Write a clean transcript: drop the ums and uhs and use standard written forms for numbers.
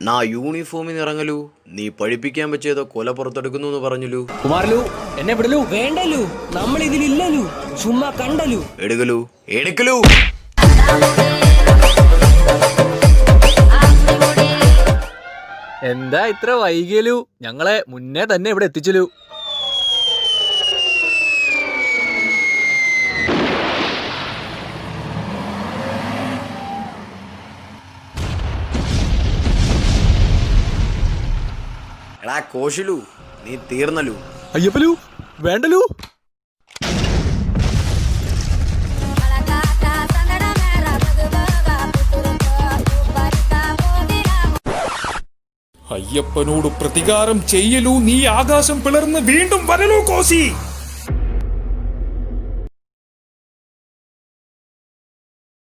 നാ യൂണിഫോമിന് ഇറങ്ങലു, നീ പഠിപ്പിക്കാൻ പറ്റിയതോ കൊല പുറത്തെടുക്കുന്നു എന്ന് പറഞ്ഞുലു. കുമാരലു എന്നെ വിടലു. വേണ്ടലു, നമ്മൾ ഇതിലില്ലലു, ചുമ്മാ കണ്ടലു. എടുക്കലു എടുക്കലു. എന്താ ഇത്ര വൈകിയലു? ഞങ്ങളെ മുന്നേ തന്നെ ഇവിടെ എത്തിച്ചലു. എടാ കോശിലു, നീ തീർന്നലു. അയ്യപ്പലു വേണ്ടലു. അയ്യപ്പനോട് പ്രതികാരം ചെയ്യലൂ, നീ ആകാശം പിളർന്ന് വീണ്ടും വരലൂ കോശി.